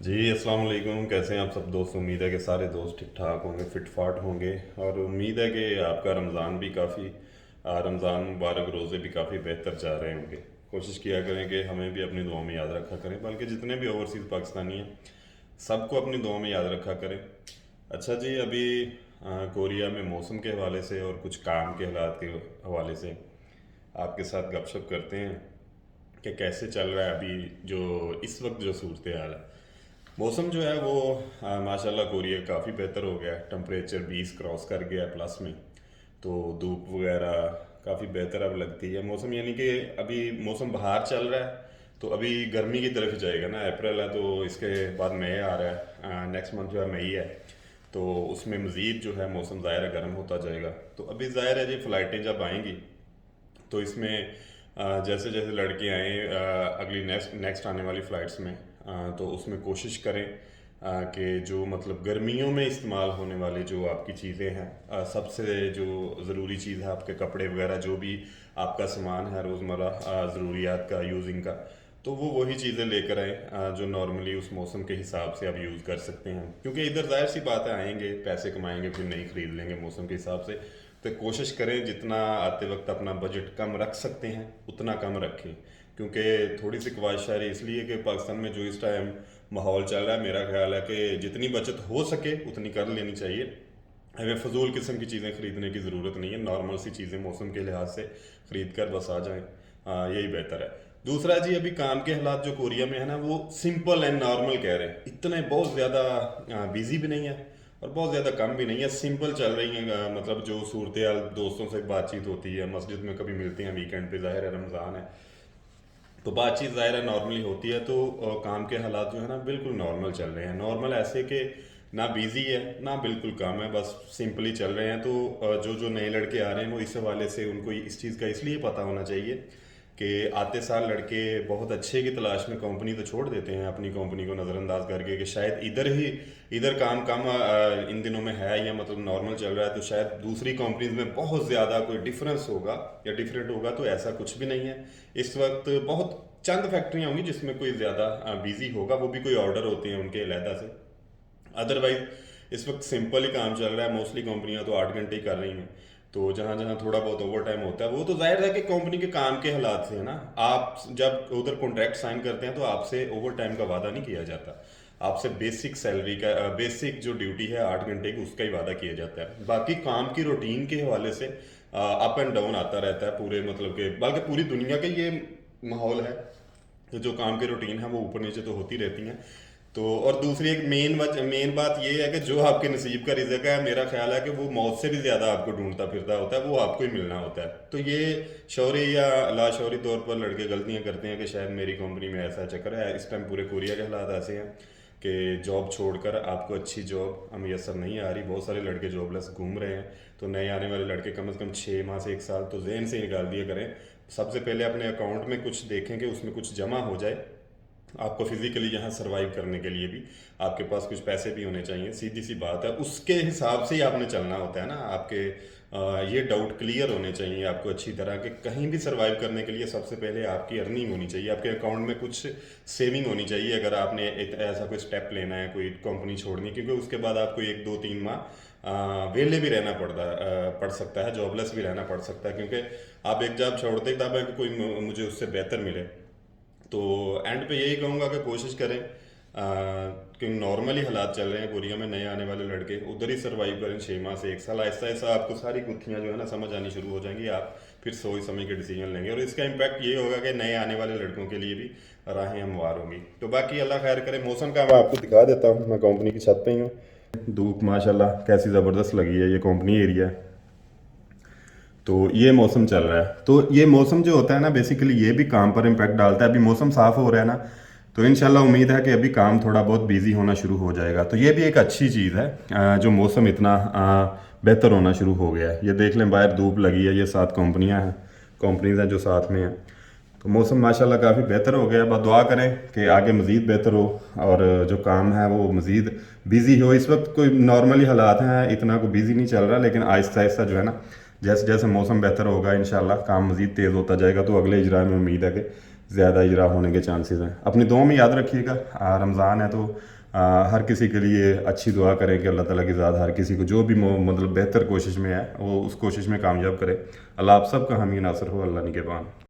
जी अस्सलाम वालेकुम। कैसे हैं आप सब दोस्त? उम्मीद है कि सारे दोस्त ठीक ठाक होंगे, फिट फाट होंगे। और उम्मीद है कि आपका रमज़ान भी काफ़ी रमज़ान मुबारक रोज़े भी काफ़ी बेहतर जा रहे होंगे। कोशिश किया करें कि हमें भी अपनी दुआ में याद रखा करें, बल्कि जितने भी ओवरसीज़ पाकिस्तानी हैं सबको अपनी दुआ में याद रखा करें। अच्छा जी, अभी कोरिया में मौसम के हवाले से और कुछ काम के हालात के हवाले से आपके साथ गपशप करते हैं कि कैसे चल रहा है अभी जो इस वक्त जो सूरत हाल है। मौसम जो है वो माशाल्लाह कोरिया काफ़ी बेहतर हो गया है। टेम्परेचर 20 क्रॉस कर गया है प्लस में। तो धूप वगैरह काफ़ी बेहतर अब लगती है मौसम, यानी कि अभी मौसम बाहर चल रहा है तो अभी गर्मी की तरफ जाएगा ना। अप्रैल है तो इसके बाद मई आ रहा है, नेक्स्ट मंथ जो है मई है। तो उसमें मज़ीद जो है मौसम ज़ाहिर है गर्म होता जाएगा। तो अभी ज़ाहिर है जी फ़्लाइटें जब आएंगी तो इसमें जैसे जैसे लड़के आए अगली नेक्स्ट नेक्स्ट आने वाली फ़्लाइट्स में तो उसमें कोशिश करें कि जो मतलब गर्मियों में इस्तेमाल होने वाले जो आपकी चीज़ें हैं, सबसे जो ज़रूरी चीज़ है आपके कपड़े वगैरह, जो भी आपका सामान है रोज़मर्रा ज़रूरियात का यूजिंग का, तो वो वही चीज़ें लेकर आए जो नॉर्मली उस मौसम के हिसाब से आप यूज़ कर सकते हैं। क्योंकि इधर ज़ाहिर सी बात है, आएंगे पैसे कमाएंगे फिर नहीं ख़रीद लेंगे मौसम के हिसाब से। तो कोशिश करें जितना आते वक्त अपना बजट कम रख सकते हैं उतना कम रखें। क्योंकि थोड़ी सी ख्वाहिश है इसलिए कि पाकिस्तान में जो इस टाइम माहौल चल रहा है, मेरा ख्याल है कि जितनी बचत हो सके उतनी कर लेनी चाहिए। हमें फजूल किस्म की चीज़ें ख़रीदने की ज़रूरत नहीं है। नॉर्मल सी चीज़ें मौसम के लिहाज से ख़रीद कर बस आ जाएं, यही बेहतर है। दूसरा जी, अभी काम के हालात जो कोरिया में है ना वो सिंपल एंड नॉर्मल कह रहे हैं। इतने बहुत ज़्यादा बिजी भी नहीं है और बहुत ज़्यादा कम भी नहीं है, सिंपल चल रही हैं। मतलब जो सूरत हाल, दोस्तों से बातचीत होती है, मस्जिद में कभी मिलते हैं वीकेंड पे, ज़ाहिर है रमज़ान है तो बातचीत ज़ाहिर है नॉर्मली होती है। तो काम के हालात जो है ना बिल्कुल नॉर्मल चल रहे हैं। नॉर्मल ऐसे कि ना बिजी है ना बिल्कुल कम है, बस सिंपली चल रहे हैं। तो जो जो नए लड़के आ रहे हैं वो इस हवाले से उनको इस चीज़ का इसलिए पता होना चाहिए कि आते साल लड़के बहुत अच्छे की तलाश में कंपनी तो छोड़ देते हैं, अपनी कंपनी को नज़रअंदाज करके कि शायद इधर काम कम इन दिनों में है या मतलब नॉर्मल चल रहा है तो शायद दूसरी कंपनीज में बहुत ज़्यादा कोई डिफरेंस होगा या डिफरेंट होगा। तो ऐसा कुछ भी नहीं है। इस वक्त बहुत चंद फैक्ट्रियाँ होंगी जिसमें कोई ज़्यादा बिजी होगा, वो भी कोई ऑर्डर होते हैं उनके अलहदा से। अदरवाइज इस वक्त सिंपल ही काम चल रहा है। मोस्टली कंपनियां तो 8 घंटे ही कर रही हैं। तो जहाँ जहाँ थोड़ा बहुत ओवर टाइम होता है वो तो जाहिर है कि कंपनी के काम के हालात से है ना। आप जब उधर कॉन्ट्रैक्ट साइन करते हैं तो आपसे ओवर टाइम का वादा नहीं किया जाता। आपसे बेसिक सैलरी का बेसिक जो ड्यूटी है 8 घंटे की उसका ही वादा किया जाता है। बाकी काम की रूटीन के हवाले से अप एंड डाउन आता रहता है पूरे, मतलब कि बल्कि पूरी दुनिया का ये माहौल है कि जो काम की रूटीन है वो ऊपर नीचे तो होती रहती हैं। तो और दूसरी एक मेन बात ये है कि जो आपके नसीब का रिज़्क है, मेरा ख्याल है कि वो मौत से भी ज़्यादा आपको ढूंढता फिरता होता है, वो आपको ही मिलना होता है। तो ये शौरी या लाशौरी तौर पर लड़के गलतियां करते हैं कि शायद मेरी कंपनी में ऐसा चक्कर है। इस टाइम पूरे कोरिया के हालात ऐसे हैं कि जॉब छोड़कर आपको अच्छी जॉब मैसर नहीं आ रही। बहुत सारे लड़के जॉबलेस घूम रहे हैं। तो नए आने वाले लड़के कम से कम 6 माह से 1 साल तो जहन से निकाल दिया करें। सबसे पहले अपने अकाउंट में कुछ देखें कि उसमें कुछ जमा हो जाए। आपको फिजिकली यहाँ सरवाइव करने के लिए भी आपके पास कुछ पैसे भी होने चाहिए, सीधी सी बात है। उसके हिसाब से ही आपने चलना होता है ना। आपके ये डाउट क्लियर होने चाहिए आपको अच्छी तरह कि कहीं भी सरवाइव करने के लिए सबसे पहले आपकी अर्निंग होनी चाहिए, आपके अकाउंट में कुछ सेविंग होनी चाहिए। अगर आपने ऐसा कोई स्टेप लेना है, कोई कंपनी छोड़नी, क्योंकि उसके बाद आपको 1 2 3 माह वेले भी रहना पड़ सकता है, जॉबलेस भी रहना पड़ सकता है। क्योंकि आप एक जॉब छोड़ते ही तब है कि कोई मुझे उससे बेहतर मिले। तो एंड पे यही कहूँगा कि कोशिश करें कि नॉर्मली हालात चल रहे हैं कोरिया में, नए आने वाले लड़के उधर ही सरवाइव करें 6 माह से 1 साल। ऐसा ऐसा आपको सारी गुत्थियाँ जो है ना समझ आनी शुरू हो जाएंगी। आप फिर सोच समझ के डिसीजन लेंगे और इसका इम्पैक्ट ये होगा कि नए आने वाले लड़कों के लिए भी राहें हमवार होंगी। तो बाकी अल्लाह खैर करे। मौसम का मैं आपको दिखा देता हूँ, मैं कंपनी की छत पे ही हूँ। धूप माशाल्लाह कैसी ज़बरदस्त लगी है, ये कंपनी एरिया है। तो ये मौसम चल रहा है। तो ये मौसम जो होता है ना बेसिकली ये भी काम पर इम्पैक्ट डालता है। अभी मौसम साफ़ हो रहा है ना तो इंशाल्लाह उम्मीद है कि अभी काम थोड़ा बहुत बिजी होना शुरू हो जाएगा। तो ये भी एक अच्छी चीज़ है जो मौसम इतना बेहतर होना शुरू हो गया है। ये देख लें बाहर धूप लगी है, ये 7 कंपनीज हैं जो साथ में हैं। तो मौसम माशाल्लाह काफ़ी बेहतर हो गया है। बस दुआ करें कि आगे मज़ीद बेहतर हो और जो काम है वो मज़ीद बिज़ी हो। इस वक्त कोई नॉर्मली हालात हैं, इतना कोई बिज़ी नहीं चल रहा, लेकिन आहिस्ता आहिस्ता जो है ना जैसे जैसे मौसम बेहतर होगा इंशाल्लाह काम मज़ीद तेज़ होता जाएगा। तो अगले इजरा में उम्मीद है कि زیادہ اجرا ہونے کے چانسز ہیں. اپنی دعاؤں میں یاد رکھیے گا. رمضان ہے تو ہر کسی کے لیے اچھی دعا کریں کہ اللہ تعالیٰ کی ذات ہر کسی کو جو بھی مطلب بہتر کوشش میں ہے وہ اس کوشش میں کامیاب کرے. اللہ آپ سب کا حامی ناصر ہو. اللہ نگہبان.